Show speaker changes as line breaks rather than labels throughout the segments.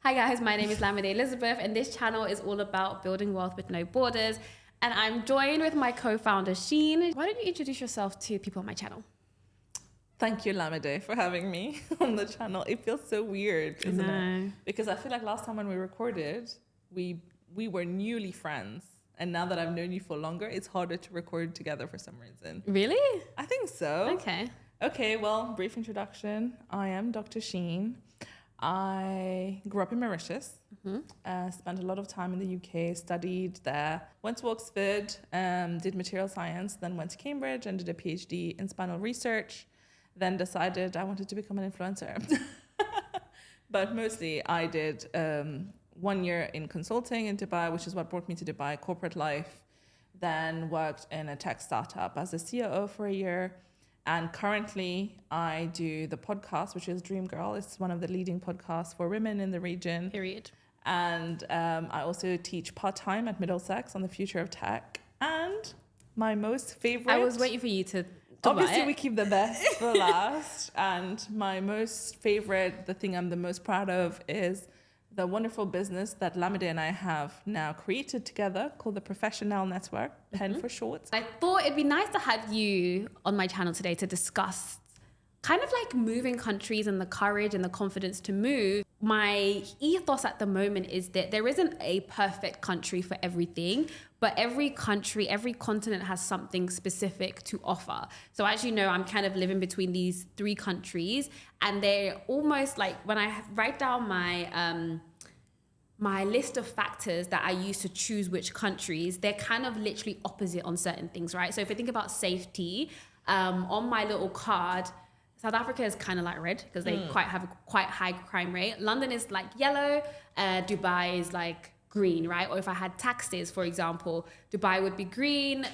Hi guys, my name is Lamide Elizabeth, and this channel is all about building wealth with no borders. And I'm joined with my co-founder Sheen. Why don't you introduce yourself to people on my channel?
Thank you, Lamide, for having me on the channel. It feels so weird, isn't it? Because I feel like last time when we recorded, we were newly friends. And now that I've known you for longer, it's harder to record together for some reason.
Really?
I think so.
Okay,
well, brief introduction. I am Dr. Sheen. I grew up in Mauritius, spent a lot of time in the UK, studied there, went to Oxford, did material science, then went to Cambridge and did a PhD in spinal research, then decided I wanted to become an influencer. But mostly I did 1 year in consulting in Dubai, which is what brought me to Dubai, corporate life, then worked in a tech startup as a COO for a year. And currently I do the podcast, which is Dream Girl. It's one of the leading podcasts for women in the region.
period.
And I also teach part-time at Middlesex on the future of tech. And my most favorite...
I was waiting for you to
Obviously, we keep the best for last. And my most favorite, the thing I'm the most proud of, is the wonderful business that Lamide and I have now created together called the Professional Network, PEN for short.
I thought it'd be nice to have you on my channel today to discuss kind of like moving countries and the courage and the confidence to move. My ethos at the moment is that there isn't a perfect country for everything, but every country, every continent has something specific to offer. So as you know, I'm kind of living between these 3 countries, and they're almost like when I write down my list of factors that I use to choose which countries, they're kind of literally opposite on certain things, right? So if you think about safety, on my little card, South Africa is kind of like red because they have a quite high crime rate. London is like yellow, Dubai is like green, right? Or if I had taxes, for example, Dubai would be green,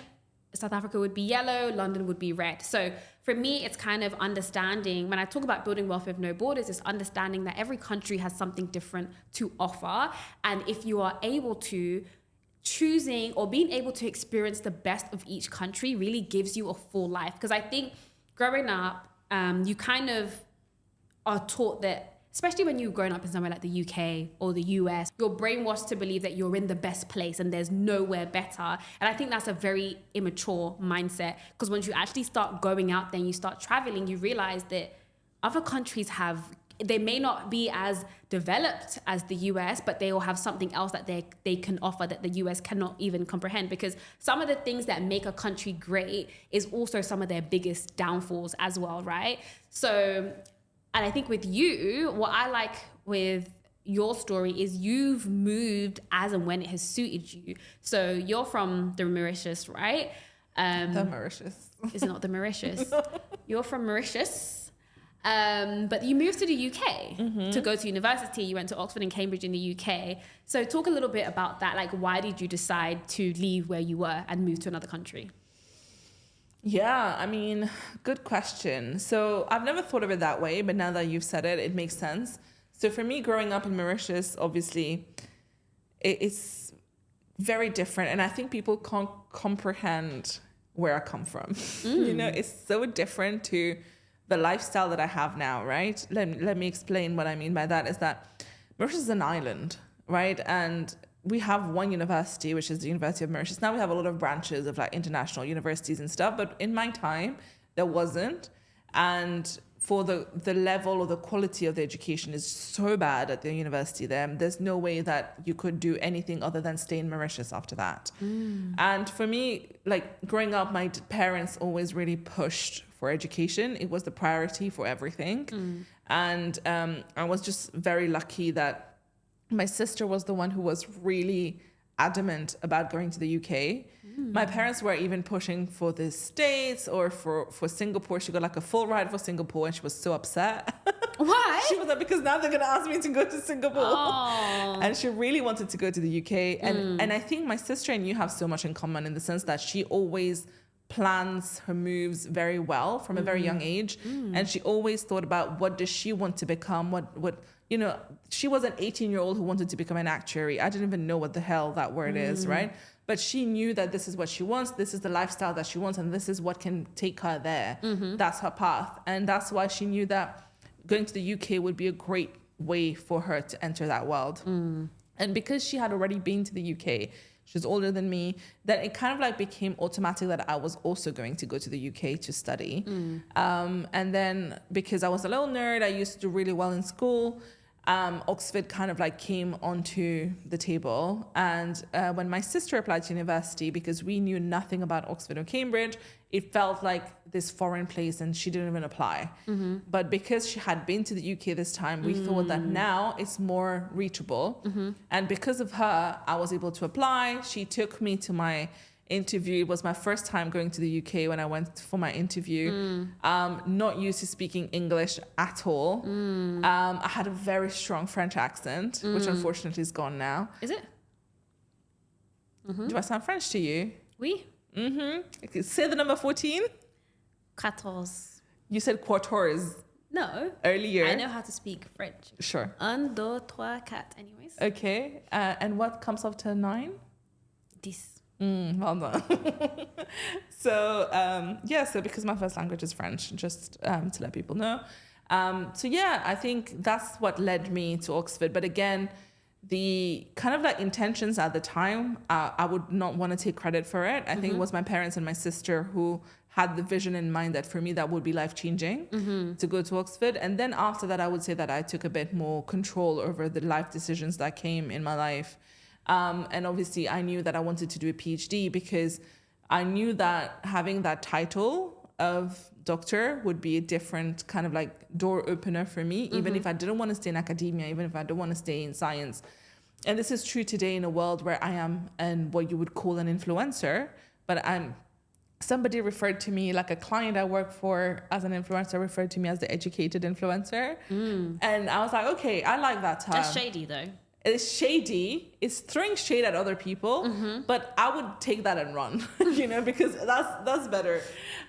South Africa would be yellow, London would be red. So for me, it's kind of understanding, when I talk about building wealth with no borders, it's understanding that every country has something different to offer. And if you are able to, choosing or being able to experience the best of each country really gives you a full life. Because I think growing up, you kind of are taught that, especially when you've grown up in somewhere like the UK or the US, you're brainwashed to believe that you're in the best place and there's nowhere better. And I think that's a very immature mindset, because once you actually start going out there and you start traveling, you realize that other countries they may not be as developed as the US, but they will have something else that they can offer that the US cannot even comprehend, because some of the things that make a country great is also some of their biggest downfalls as well, right? So, and I think with you, what I like with your story is you've moved as and when it has suited you. So you're from the Mauritius, right?
The Mauritius.
Is it not the Mauritius? You're from Mauritius. But you moved to the UK to go to university. You went to Oxford and Cambridge in the UK. So talk a little bit about that. Like, why did you decide to leave where you were and move to another country?
Yeah, I mean, good question. So I've never thought of it that way, but now that you've said it, it makes sense. So for me, growing up in Mauritius, obviously, it's very different. And I think people can't comprehend where I come from. You know, it's so different to the lifestyle that I have now, right? Let me explain what I mean by that is that Mauritius is an island, right? And we have one university, which is the University of Mauritius. Now we have a lot of branches of like international universities and stuff, but in my time, there wasn't. And for the level or the quality of the education is so bad at the university there, there's no way that you could do anything other than stay in Mauritius after that. And for me, like growing up, my parents always really pushed for education. It was the priority for everything. And I was just very lucky that my sister was the one who was really adamant about going to the UK. My parents were even pushing for the States or for Singapore. She got like a full ride for Singapore and she was so upset.
Why?
She was like, because now they're going to ask me to go to Singapore.
Oh.
And she really wanted to go to the UK. And I think my sister and you have so much in common in the sense that she always plans her moves very well from a very young age. And she always thought about what does she want to become, what you know, she was an 18-year-old who wanted to become an actuary. I didn't even know what the hell that word is, right? But she knew that this is what she wants, this is the lifestyle that she wants, and this is what can take her there. That's her path. And that's why she knew that going to the UK would be a great way for her to enter that world. And because she had already been to the UK, she was older than me, then it kind of like became automatic that I was also going to go to the UK to study. And then because I was a little nerd, I used to do really well in school. Oxford kind of like came onto the table. And when my sister applied to university, because we knew nothing about Oxford or Cambridge, it felt like this foreign place and she didn't even apply. But because she had been to the UK this time, we thought that now it's more reachable. And because of her, I was able to apply. She took me to my interview. It was my first time going to the UK when I went for my interview. Not used to speaking English at all. I had a very strong French accent, which unfortunately is gone now.
Is it?
Do I sound French to you?
Oui.
Okay, say the number 14.
14.
You said 14
No.
earlier.
I know how to speak French.
Sure.
1, 2, 3, 4. Anyways.
Okay. And what comes after 9?
10.
Well done. So, so because my first language is French, just to let people know. I think that's what led me to Oxford. But again, the kind of like intentions at the time, I would not want to take credit for it. I think it was my parents and my sister who had the vision in mind that for me, that would be life-changing to go to Oxford. And then after that, I would say that I took a bit more control over the life decisions that came in my life. And obviously I knew that I wanted to do a PhD because I knew that having that title of doctor would be a different kind of like door opener for me, even if I didn't want to stay in academia, even if I don't want to stay in science. And this is true today in a world where I am what you would call an influencer, but somebody referred to me, like a client I work for as an influencer referred to me as the educated influencer. And I was like, okay, I like that term.
That's shady though.
It's shady. It's throwing shade at other people, but I would take that and run, because that's better.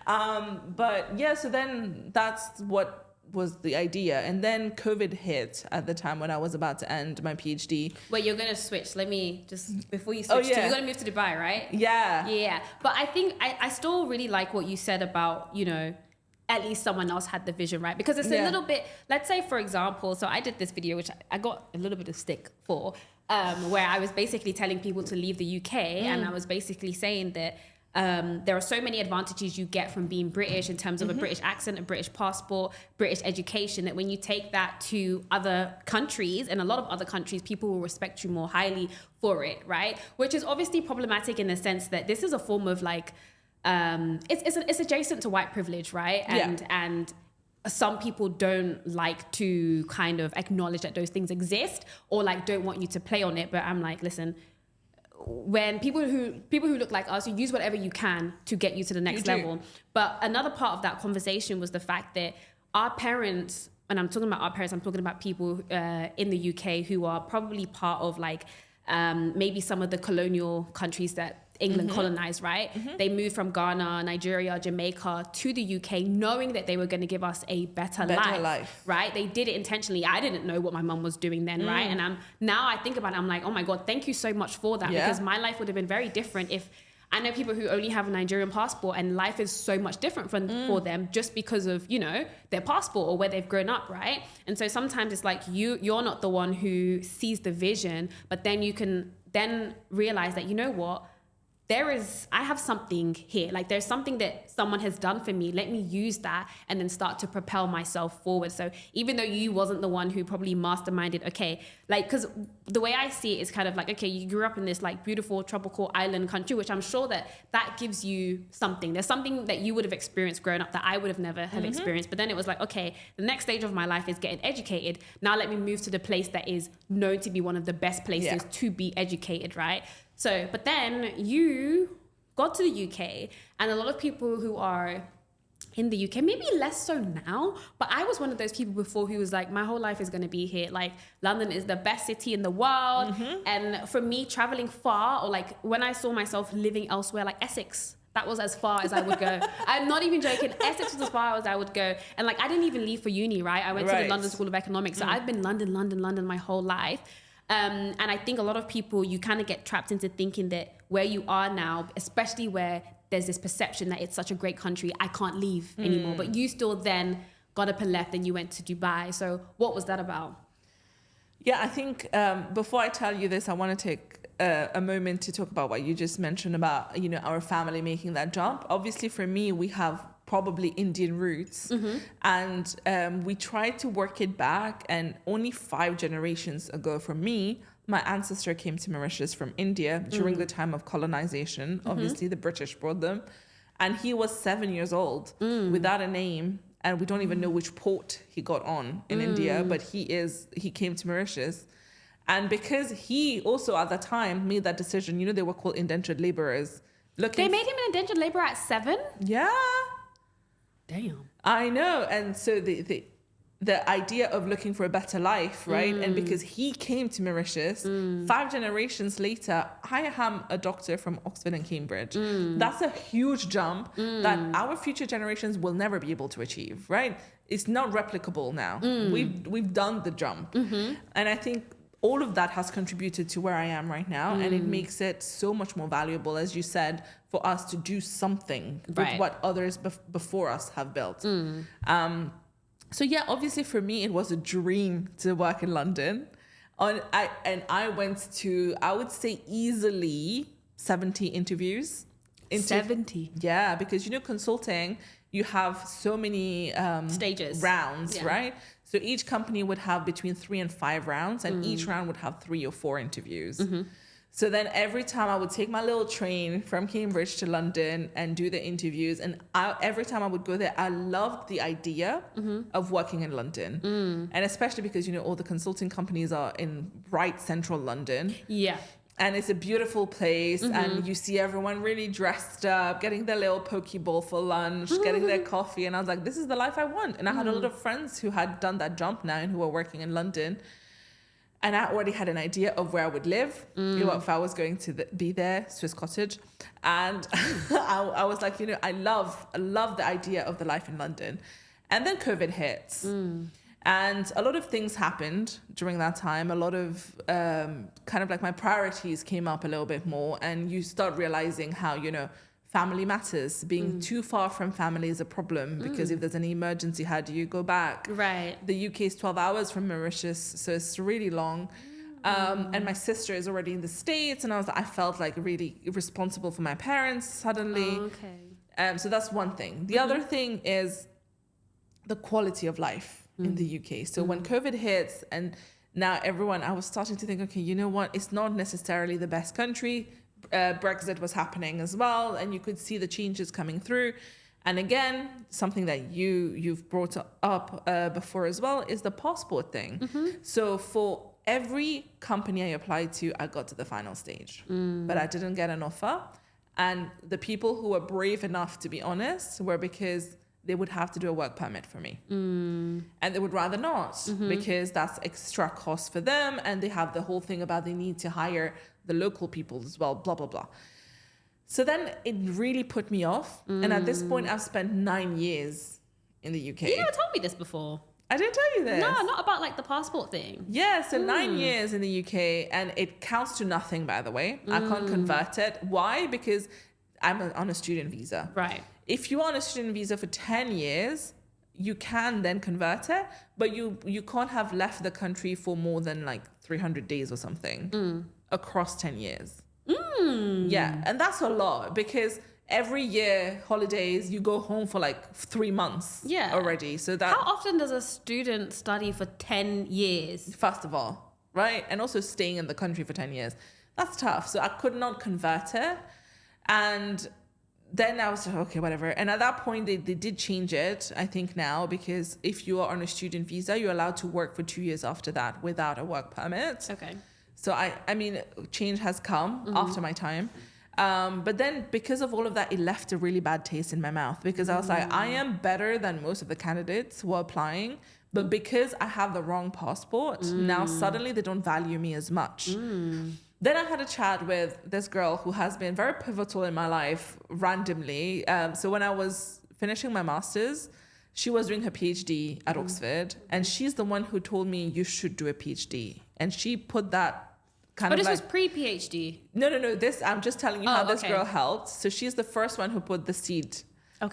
So then that's what was the idea. And then COVID hit at the time when I was about to end my PhD.
Wait, you're going to switch. Let me just, before you switch, you're going to move to Dubai, right?
Yeah.
Yeah. But I think I still really like what you said about, at least someone else had the vision, right? Because it's a little bit, let's say, for example, so I did this video, which I got a little bit of stick for, where I was basically telling people to leave the UK. And I was basically saying that there are so many advantages you get from being British in terms of a British accent, a British passport, British education, that when you take that to other countries, and a lot of other countries, people will respect you more highly for it, right? Which is obviously problematic in the sense that this is a form of like, it's adjacent to white privilege, right? And some people don't like to kind of acknowledge that those things exist, or like don't want you to play on it. But I'm like, listen, when people who look like us, you use whatever you can to get you to the next level. But another part of that conversation was the fact that our parents, and I'm talking about our parents, I'm talking about people in the UK who are probably part of like maybe some of the colonial countries that England colonized, right? They moved from Ghana, Nigeria, Jamaica to the UK, knowing that they were going to give us a better life, right? They did it intentionally. I didn't know what my mum was doing then, right? And now I think about it, I'm like, oh my God, thank you so much for that, because my life would have been very different if I know people who only have a Nigerian passport and life is so much different for them just because of, their passport or where they've grown up, right? And so sometimes it's like you're not the one who sees the vision, but then you can then realize that, you know what? I have something here. Like there's something that someone has done for me. Let me use that and then start to propel myself forward. So even though you wasn't the one who probably masterminded, okay, like, because the way I see it is kind of like, okay, you grew up in this like beautiful tropical island country, which I'm sure that gives you something. There's something that you would have experienced growing up that I would have never have experienced. But then it was like, okay, the next stage of my life is getting educated. Now let me move to the place that is known to be one of the best places to be educated, right? So, but then you got to the UK, and a lot of people who are in the UK, maybe less so now, but I was one of those people before who was like, my whole life is going to be here. Like London is the best city in the world. And for me, traveling far, or like when I saw myself living elsewhere, like Essex, that was as far as I would go. I'm not even joking. Essex was as far as I would go. And like, I didn't even leave for uni, right? I went to the London School of Economics. So I've been London my whole life. And I think a lot of people, you kind of get trapped into thinking that where you are now, especially where there's this perception that it's such a great country, I can't leave anymore. But you still then got up and left and you went to Dubai. So what was that about?
Yeah, I think before I tell you this, I want to take a moment to talk about what you just mentioned about, our family making that jump. Obviously, for me, we have probably Indian roots, and we tried to work it back. And only 5 generations ago, for me, my ancestor came to Mauritius from India during the time of colonization. Obviously, the British brought them, and he was 7 years old without a name. And we don't even know which port he got on in India, but he came to Mauritius. And because he also at that time made that decision, they were called indentured laborers.
They made him an indentured laborer at 7?
Yeah.
Damn.
I know. And so the idea of looking for a better life, right? And because he came to Mauritius, 5 generations later, I am a doctor from Oxford and Cambridge. That's a huge jump that our future generations will never be able to achieve, right? It's not replicable now. We've done the jump. And I think all of that has contributed to where I am right now. And it makes it so much more valuable, as you said, for us to do something with what others before us have built. So yeah, obviously for me, it was a dream to work in London. I went to, I would say easily 70 interviews.
70?
Yeah, because consulting, you have so many
stages,
rounds, right? So each company would have between 3 and 5 rounds, and each round would have 3 or 4 interviews. So then every time I would take my little train from Cambridge to London and do the interviews. And every time I would go there, I loved the idea of working in London. And especially because, all the consulting companies are in right central London.
Yeah.
And it's a beautiful place. And you see everyone really dressed up, getting their little poke bowl for lunch, getting their coffee. And I was like, this is the life I want. And I had a lot of friends who had done that jump now and who were working in London. And I already had an idea of where I would live, if I was going to be there, Swiss cottage. And I was like, I love the idea of the life in London. And then COVID hits. And a lot of things happened during that time. A lot of kind of like my priorities came up a little bit more. And you start realizing how, family matters. Being too far from family is a problem because if there's any emergency, how do you go back?
Right.
The UK is 12 hours from Mauritius, so it's really long. And my sister is already in the States, and I felt like really responsible for my parents suddenly.
Okay.
So that's one thing. The other thing is the quality of life in the UK. So when COVID hits and now I was starting to think, okay, you know what? It's not necessarily the best country. Brexit was happening as well, and you could see the changes coming through. And again, something that you've brought up before as well is the passport thing. So for every company I applied to, I got to the final stage, but I didn't get an offer. And the people who were brave enough to be honest were because they would have to do a work permit for me. And they would rather not because that's extra cost for them. And they have the whole thing about they need to hire the local people as well, blah, blah, blah. So then it really put me off. And at this point, I've spent 9 years in the UK.
You never told me this before.
I didn't tell you this.
No, not about like the passport thing.
Yeah, so 9 years in the UK, and it counts to nothing, by the way. I can't convert it. Why? Because I'm on a student visa.
Right.
If you're on a student visa for 10 years, you can then convert it, but you can't have left the country for more than like 300 days or something across 10 years. Yeah, and that's a lot because every year, holidays, you go home for like 3 months already. So that.
How often does a student study for 10 years?
First of all, right? And also staying in the country for 10 years. That's tough. So I could not convert it. And then I was like, okay, whatever. And at that point, they did change it, I think now, because if you are on a student visa, you're allowed to work for 2 years after that without a work permit.
Okay.
So I mean, change has come after my time. But then because of all of that, it left a really bad taste in my mouth because I was like, I am better than most of the candidates who are applying. But because I have the wrong passport, now suddenly they don't value me as much. Then I had a chat with this girl who has been very pivotal in my life randomly. So when I was finishing my master's, she was doing her PhD at Oxford, and she's the one who told me you should do a PhD. And she put that kind of
this
like...
was pre-PhD?
No. I'm just telling you how this girl helped. So she's the first one who put the seed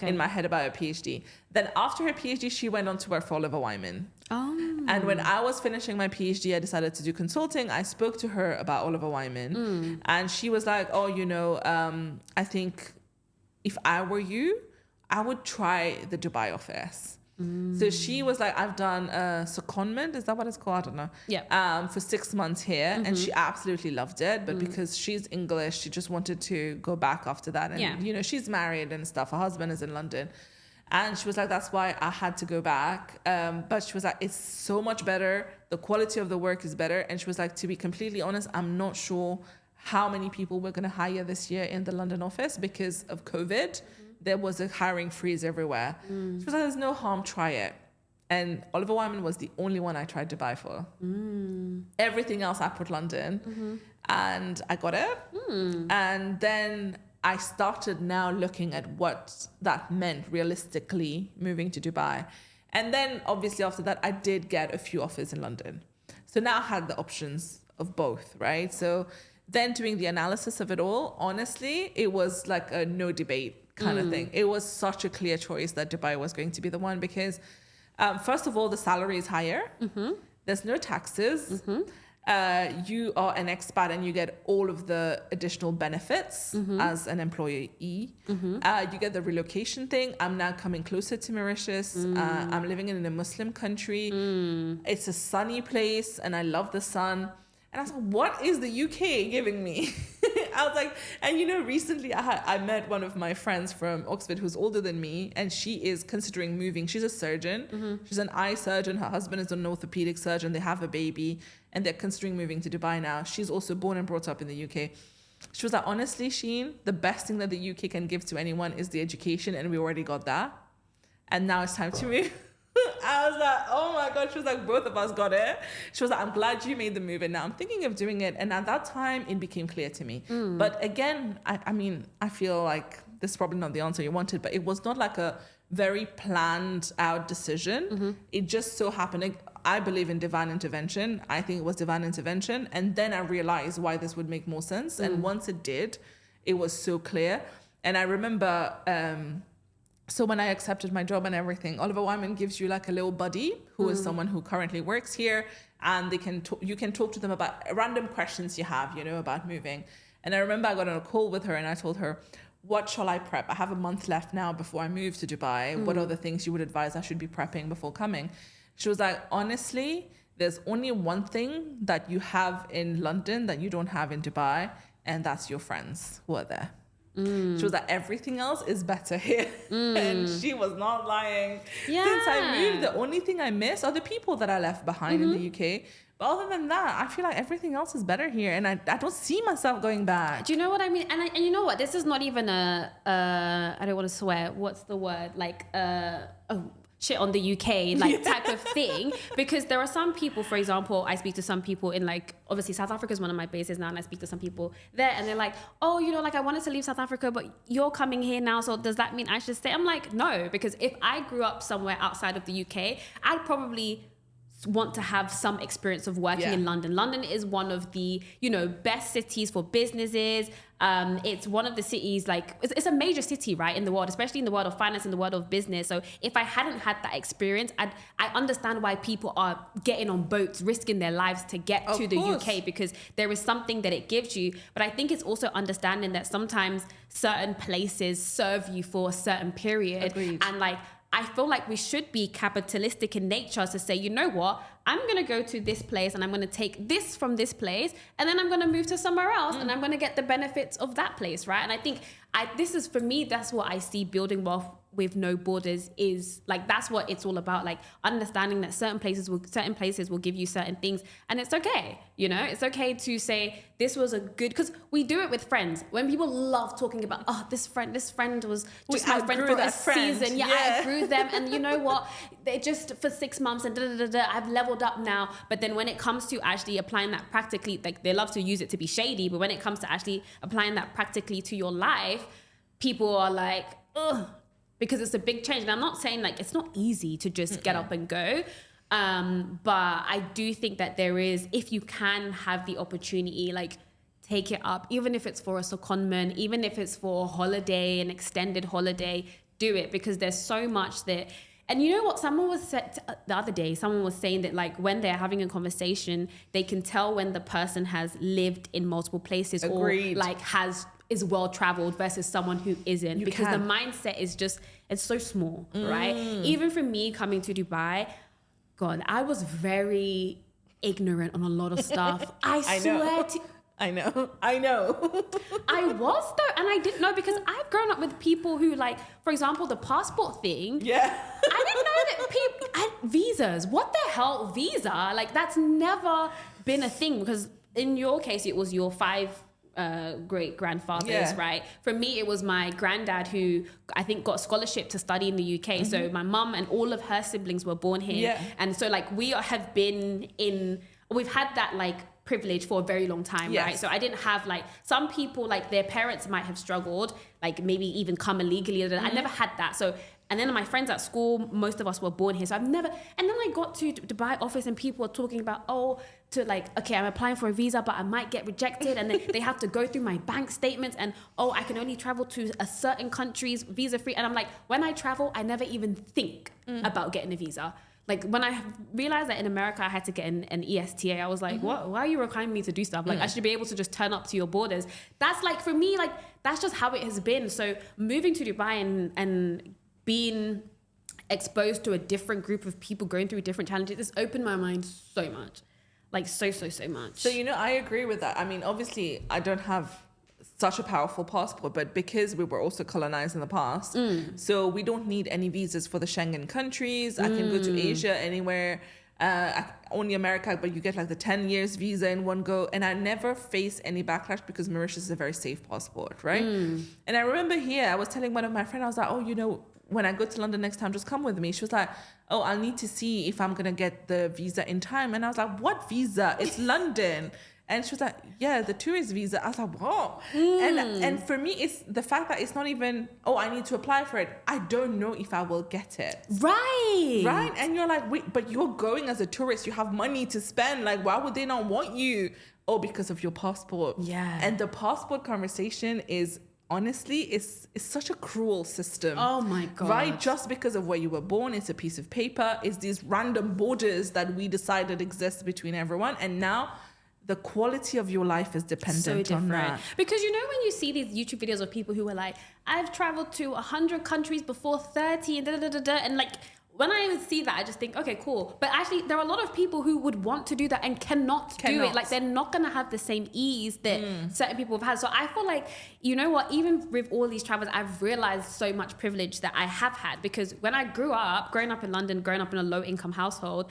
in my head about her PhD. Then after her PhD, she went on to work for Oliver Wyman.
Oh.
And when I was finishing my PhD, I decided to do consulting. I spoke to her about Oliver Wyman, and she was like, "Oh, I think if I were you, I would try the Dubai office." So she was like, "I've done a secondment. Is that what it's called? I don't know.
Yeah.
For 6 months here, and she absolutely loved it. But because she's English, she just wanted to go back after that. And she's married and stuff. Her husband is in London." And she was like, that's why I had to go back. But she was like, it's so much better. The quality of the work is better. And she was like, to be completely honest, I'm not sure how many people we're going to hire this year in the London office because of COVID. There was a hiring freeze everywhere. She was like, there's no harm, try it. And Oliver Wyman was the only one I tried to buy for. Everything else I put London. And I got it. And then I started now looking at what that meant realistically moving to Dubai. And then obviously after that, I did get a few offers in London. So now I had the options of both, right? So then doing the analysis of it all, honestly, it was like a no debate kind of thing. It was such a clear choice that Dubai was going to be the one because first of all, the salary is higher. There's no taxes. You are an expat and you get all of the additional benefits as an employee. You get the relocation thing. I'm now coming closer to Mauritius. I'm living in a Muslim country. It's a sunny place and I love the sun. And I was like, what is the UK giving me? I was like, and recently I met one of my friends from Oxford who's older than me, and she is considering moving. She's a surgeon. She's an eye surgeon. Her husband is an orthopedic surgeon. They have a baby, and they're considering moving to Dubai now. She's also born and brought up in the UK. She was like, honestly, Sheen, the best thing that the UK can give to anyone is the education, and we already got that. And now it's time to move. I was like, oh my God. She was like, both of us got it. She was like, I'm glad you made the move. And now I'm thinking of doing it. And at that time, it became clear to me. But again, I feel like this is probably not the answer you wanted, but it was not like a very planned out decision. It just so happened. I believe in divine intervention. I think it was divine intervention. And then I realized why this would make more sense. And once it did, it was so clear. And I remember... So when I accepted my job and everything, Oliver Wyman gives you like a little buddy who is someone who currently works here, and you can talk to them about random questions you have, about moving. And I remember I got on a call with her and I told her, what shall I prep? I have a month left now before I move to Dubai. What are the things you would advise I should be prepping before coming? She was like, honestly, there's only one thing that you have in London that you don't have in Dubai, and that's your friends who are there. She was like, everything else is better here. And she was not lying.
Yeah.
Since I moved, the only thing I miss are the people that I left behind in the UK. But other than that, I feel like everything else is better here. And I don't see myself going back.
Do you know what I mean? And you know what? This is not even I don't want to swear. What's the word? Like, shit on the UK type of thing, because there are some people, for example, I speak to some people in obviously South Africa is one of my bases now, and I speak to some people there and they're like, oh, I wanted to leave South Africa, but you're coming here now, so does that mean I should stay? I'm like, no, because if I grew up somewhere outside of the UK, I'd probably want to have some experience of working in London. London is one of the, best cities for businesses. It's one of the cities, it's a major city, right, in the world, especially in the world of finance, in the world of business. So if I hadn't had that experience, I understand why people are getting on boats, risking their lives to get to the UK, because there is something that it gives you. But I think it's also understanding that sometimes certain places serve you for a certain period.
Agreed.
And I feel like we should be capitalistic in nature to say, you know what, I'm going to go to this place and I'm going to take this from this place and then I'm going to move to somewhere else and I'm going to get the benefits of that place, right? And I think this is, for me, that's what I see building wealth with no borders is that's what it's all about, understanding that certain places will give you certain things, and it's okay, it's okay to say this was a good, because we do it with friends. When people love talking about, oh, this friend was just my friend for a season. Yeah, I grew them, and you know what, they just for 6 months and I've leveled up now. But then when it comes to actually applying that practically, they love to use it to be shady, but when it comes to actually applying that practically to your life, people are like, ugh, because it's a big change. And I'm not saying it's not easy to just get up and go. But I do think that there is, if you can have the opportunity, take it up, even if it's for a secondment, even if it's for a holiday, an extended holiday, do it because there's so much that. And you know what? Someone was said the other day. Someone was saying that like when they're having a conversation, they can tell when the person has lived in multiple places.
Agreed.
Or like is well traveled versus someone who isn't, because the mindset is just, it's so small, right? Even for me coming to Dubai, God, I was very ignorant on a lot of stuff. I swear to.
I know.
I was though, and I didn't know because I've grown up with people who like, for example, the passport thing.
Yeah.
I didn't know that people visas. What the hell, visa? Like that's never been a thing because in your case it was your 5 great grandfathers, right? For me, it was my granddad who I think got a scholarship to study in the UK. So my mum and all of her siblings were born here, and so like we've had that like privilege for a very long time, right? So I didn't have like some people like their parents might have struggled, like maybe even come illegally. I never had that. So and then my friends at school, most of us were born here. So I've never, and then I got to Dubai office and people were talking about, okay, I'm applying for a visa, but I might get rejected. And then they have to go through my bank statements and, I can only travel to a certain countries visa free. And I'm like, when I travel, I never even think about getting a visa. Like when I realized that in America I had to get an ESTA, I was like, what? Why are you requiring me to do stuff? Like I should be able to just turn up to your borders. That's like, for me, like, that's just how it has been. So moving to Dubai and being exposed to a different group of people going through different challenges, it's opened my mind so much. Like so much.
So, I agree with that. I mean, obviously I don't have such a powerful passport, but because we were also colonized in the past, so we don't need any visas for the Schengen countries. I can go to Asia anywhere, only America, but you get like the 10 years visa in one go. And I never face any backlash because Mauritius is a very safe passport, right? And I remember here, I was telling one of my friends, I was like, when I go to London next time, just come with me. She was like, I'll need to see if I'm going to get the visa in time. And I was like, what visa? It's London. And she was like, yeah, the tourist visa. I was like, what? And for me, it's the fact that it's not even, I need to apply for it. I don't know if I will get it. Right. And you're like, wait, but you're going as a tourist. You have money to spend. Like, why would they not want you? Because of your passport.
Yeah.
And the passport conversation is, honestly, it's such a cruel system.
Oh my God.
Right? Just because of where you were born, it's a piece of paper. It's these random borders that we decided exist between everyone. And now the quality of your life is dependent on that.
Because when you see these YouTube videos of people who are like, I've traveled to 100 countries before 30 and and like, when I see that, I just think, okay, cool. But actually, there are a lot of people who would want to do that and cannot do it. Like, they're not going to have the same ease that certain people have had. So I feel like, even with all these travels, I've realized so much privilege that I have had. Because when I growing up in London, growing up in a low-income household,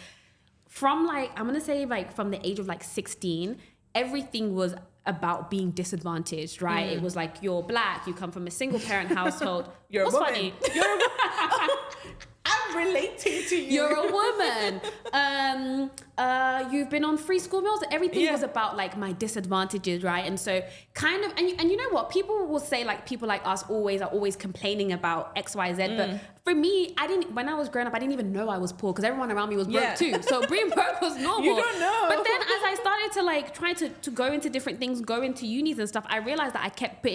from like, I'm going to say like from the age of like 16, everything was about being disadvantaged, right? It was like, you're black, you come from a single parent household.
You're
What's
a woman.
funny?
You're a woman. I'm relating to you.
You're a woman. You've been on free school meals. Everything was about like my disadvantages, right? And so kind of, and you know what? People will say like people like us are always complaining about X, Y, Z. But for me, when I was growing up, I didn't even know I was poor because everyone around me was broke too. So being broke was normal.
You don't know.
But then as I started to like try to go into different things, go into unis and stuff, I realized that I kept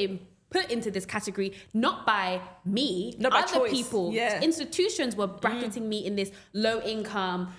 put into this category, not by me,
not by
other
choice.
People. Institutions were bracketing me in this low income,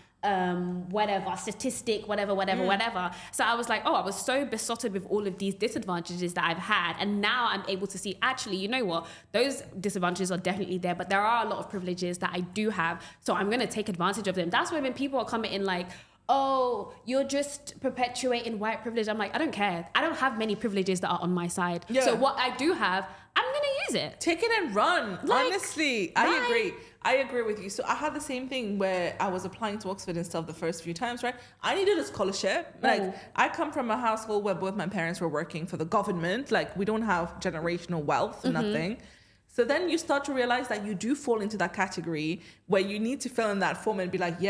statistic, whatever. So I was like, I was so besotted with all of these disadvantages that I've had. And now I'm able to see, actually, you know what? Those disadvantages are definitely there, but there are a lot of privileges that I do have. So I'm going to take advantage of them. That's why when people are coming in like, you're just perpetuating white privilege. I'm like, I don't care. I don't have many privileges that are on my side. Yeah. So what I do have, I'm going to use it.
Take it and run. Like, honestly, I agree with you. So I had the same thing where I was applying to Oxford and stuff the first few times, right? I needed a scholarship. Like, I come from a household where both my parents were working for the government. Like, we don't have generational wealth, nothing. So then you start to realize that you do fall into that category where you need to fill in that form and be like,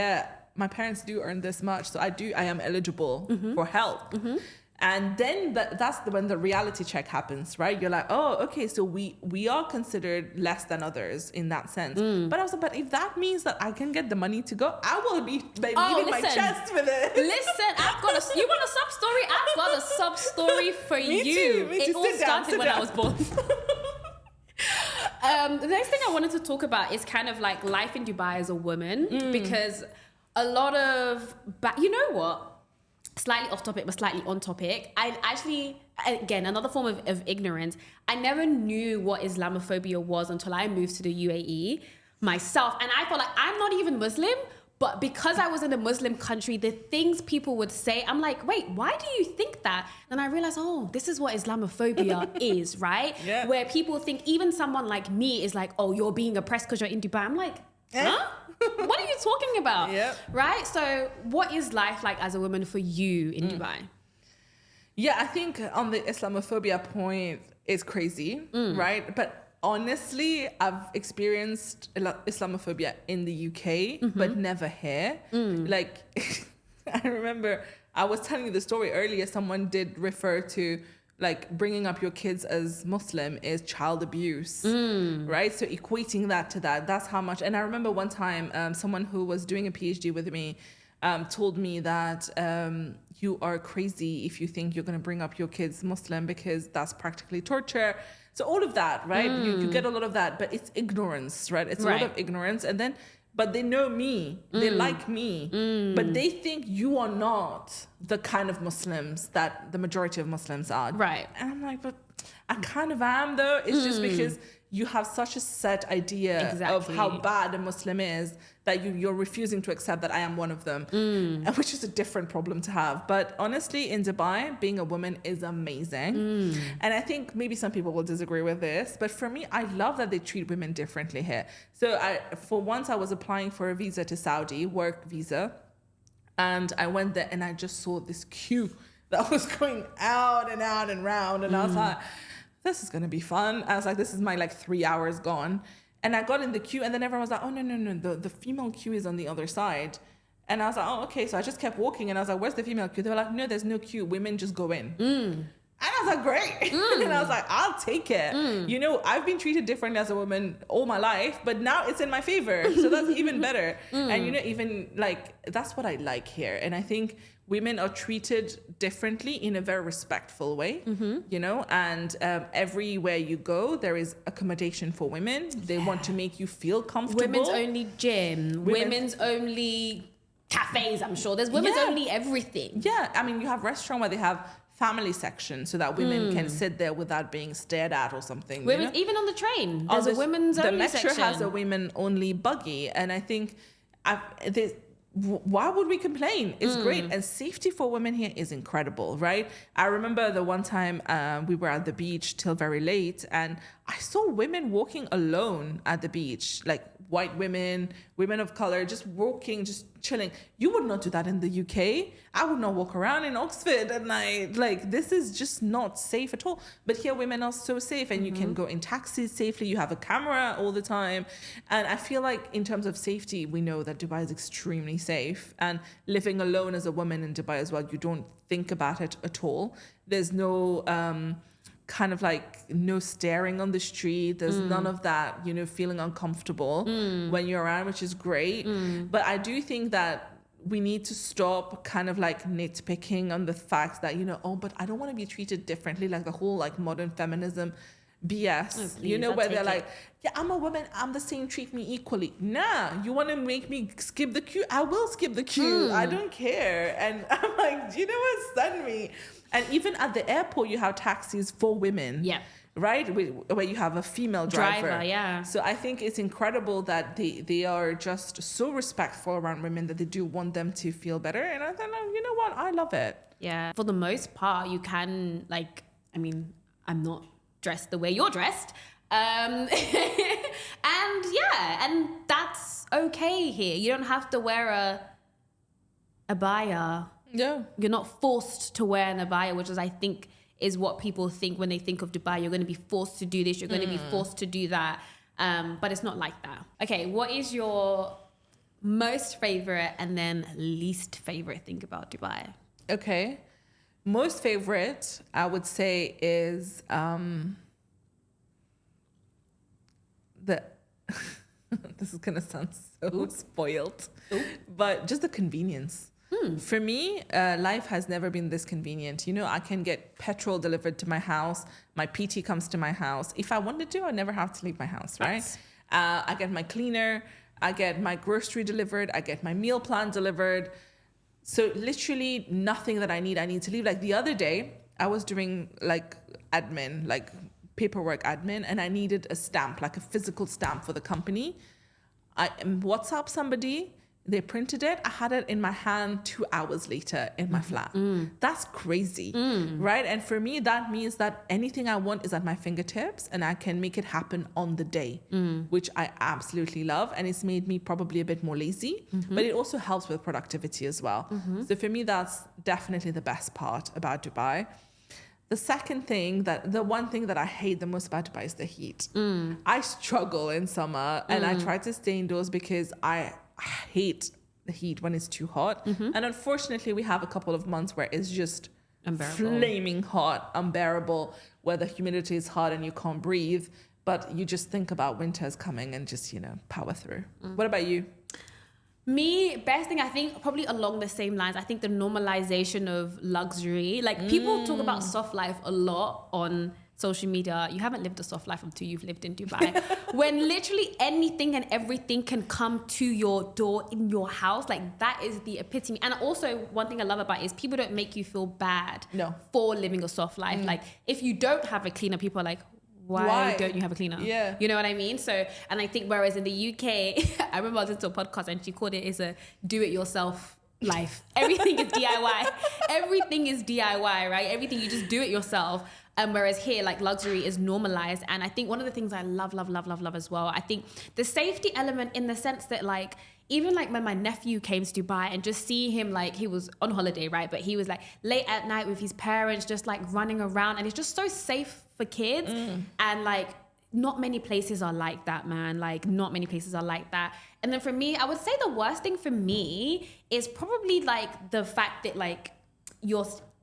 my parents do earn this much, so I am eligible for help. And then that's when the reality check happens, right? You're like, okay, so we are considered less than others in that sense. But I was like, but if that means that I can get the money to go, I will be beating my chest with it.
Listen, you want a sub story? I've got a sub story for you.
Me too.
It all started when I was born. The next thing I wanted to talk about is kind of like life in Dubai as a woman, because a lot of, you know what? Slightly off topic, but slightly on topic. I actually, again, another form of ignorance. I never knew what Islamophobia was until I moved to the UAE myself. And I felt like I'm not even Muslim, but because I was in a Muslim country, the things people would say, I'm like, wait, why do you think that? And I realized, oh, this is what Islamophobia is, right?
Yeah.
Where people think even someone like me is like, oh, you're being oppressed because you're in Dubai. I'm like, huh? What are you talking about?
Yep.
Right? So what is life like as a woman for you in Dubai?
Yeah, I think on the Islamophobia point, it's crazy, right? But honestly, I've experienced Islamophobia in the UK, but never here. Like, I remember I was telling you the story earlier. Someone did refer to like bringing up your kids as Muslim is child abuse, right? So equating that to that's how much. And I remember one time, someone who was doing a PhD with me told me that you are crazy if you think you're going to bring up your kids Muslim because that's practically torture. So all of that, right? You get a lot of that, but it's ignorance, right? It's a lot of ignorance. And then, but they know me, they like me, but they think you are not the kind of Muslims that the majority of Muslims are.
Right.
And I'm like, but I kind of am though. It's just because you have such a set idea of how bad a Muslim is that you're refusing to accept that I am one of them, and which is a different problem to have. But honestly, in Dubai, being a woman is amazing. And I think maybe some people will disagree with this, but for me, I love that they treat women differently here. So for once, I was applying for a visa to Saudi, work visa, and I went there and I just saw this queue that was going out and out and round, and I was like, this is gonna be fun. I was like, this is my like 3 hours gone. And I got in the queue and then everyone was like, oh, no, the female queue is on the other side. And I was like, oh, okay. So I just kept walking and I was like, where's the female queue? They were like, no, there's no queue. Women just go in. And I was like, great. And I was like, I'll take it. You know, I've been treated differently as a woman all my life, but now it's in my favor. So that's even better. And, you know, even like, that's what I like here. And I think women are treated differently in a very respectful way, you know, and everywhere you go, there is accommodation for women. They want to make you feel comfortable.
Women's only gym, women's only cafes, I'm sure. There's women's only everything.
Yeah, I mean, you have restaurants where they have family section so that women can sit there without being stared at or something.
Women,
you know?
even on the train, there's a women's only section.
The metro has a women only buggy, and I think why would we complain? It's great. And safety for women here is incredible, right? I remember the one time we were at the beach till very late and I saw women walking alone at the beach, like white women, women of color, just walking, just chilling. You would not do that in the UK. I would not walk around in Oxford at night. Like, this is just not safe at all. But here women are so safe and you can go in taxis safely. You have a camera all the time. And I feel like in terms of safety, we know that Dubai is extremely safe. And living alone as a woman in Dubai as well, you don't think about it at all. There's no kind of like no staring on the street. There's none of that, you know, feeling uncomfortable when you're around, which is great. But I do think that we need to stop kind of like nitpicking on the fact that, you know, oh, but I don't want to be treated differently, like the whole like modern feminism BS,
please,
you know,
I'll
where they're
take
like, yeah, I'm a woman, I'm the same, treat me equally. Nah, you want to make me skip the queue? I will skip the queue. I don't care. And I'm like, you know what, send me. And even at the airport, you have taxis for women.
Yeah.
Right? Where you have a female driver.
Yeah.
So I think it's incredible that they are just so respectful around women that they do want them to feel better. And I thought, you know what? I love it.
Yeah. For the most part, you can, like, I mean, I'm not dressed the way you're dressed. And yeah, and that's okay here. You don't have to wear a abaya.
Yeah.
You're not forced to wear an abaya, which is, I think, is what people think when they think of Dubai. You're going to be forced to do this. You're going to be forced to do that. But it's not like that. Okay, what is your most favorite and then least favorite thing about Dubai?
Okay. Most favorite, I would say, is the... This is going to sound so spoiled. But just the convenience. For me, life has never been this convenient. You know, I can get petrol delivered to my house. My PT comes to my house. If I wanted to, I never have to leave my house, right? I get my cleaner. I get my grocery delivered. I get my meal plan delivered. So literally nothing that I need to leave. Like the other day, I was doing like admin, like paperwork admin, and I needed a stamp, like a physical stamp for the company. I WhatsApp somebody, they printed it. I had it in my hand 2 hours later in my flat. That's crazy, right? And for me, that means that anything I want is at my fingertips and I can make it happen on the day, which I absolutely love. And it's made me probably a bit more lazy, but it also helps with productivity as well. So for me, that's definitely the best part about Dubai. The second thing, the one thing that I hate the most about Dubai is the heat. I struggle in summer and I try to stay indoors because I hate the heat when it's too hot. And unfortunately, we have a couple of months where it's just flaming hot, unbearable, where the humidity is hot and you can't breathe. But you just think about winter's coming and just, you know, power through. What about you?
Me, best thing, I think probably along the same lines, I think the normalization of luxury. Like people talk about soft life a lot on social media. You haven't lived a soft life until you've lived in Dubai. When literally anything and everything can come to your door in your house, like that is the epitome. And also one thing I love about it is people don't make you feel bad for living a soft life. Like if you don't have a cleaner, people are like, why don't you have a cleaner? Yeah. You know what I mean? So, and I think whereas in the UK, I remember I was listening to a podcast and she called it a do-it-yourself life. Everything is DIY. Everything is DIY, right? Everything, you just do it yourself. Whereas here, like luxury is normalized. And I think one of the things I love as well, I think the safety element in the sense that like, even like when my nephew came to Dubai and just see him, like he was on holiday, right? But he was like late at night with his parents, just like running around, and it's just so safe for kids. And like not many places are like that, man. Like not many places are like that. And then for me, I would say the worst thing for me is probably like the fact that like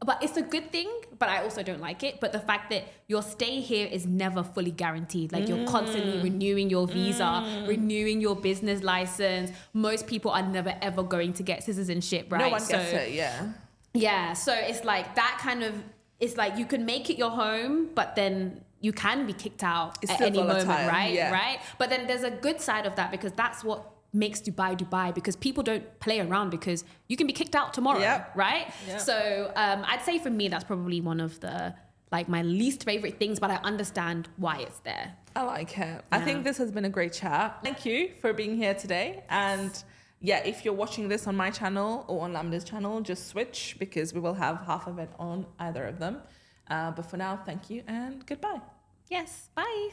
but it's a good thing, but I also don't like it. But the fact that your stay here is never fully guaranteed. Like you're constantly renewing your visa, renewing your business license. Most people are never ever going to get citizenship, right?
No one gets it, yeah.
Yeah, so it's like that kind of, it's like you can make it your home, but then you can be kicked out at any moment, right? Yeah. Right? But then there's a good side of that because that's what makes Dubai, because people don't play around because you can be kicked out tomorrow, right? Yep. So I'd say for me, that's probably one of the, like my least favorite things, but I understand why it's there.
I like it. Yeah. I think this has been a great chat. Thank you for being here today. And yeah, if you're watching this on my channel or on Lamide's channel, just switch because we will have half of it on either of them. But for now, thank you and goodbye.
Yes, bye.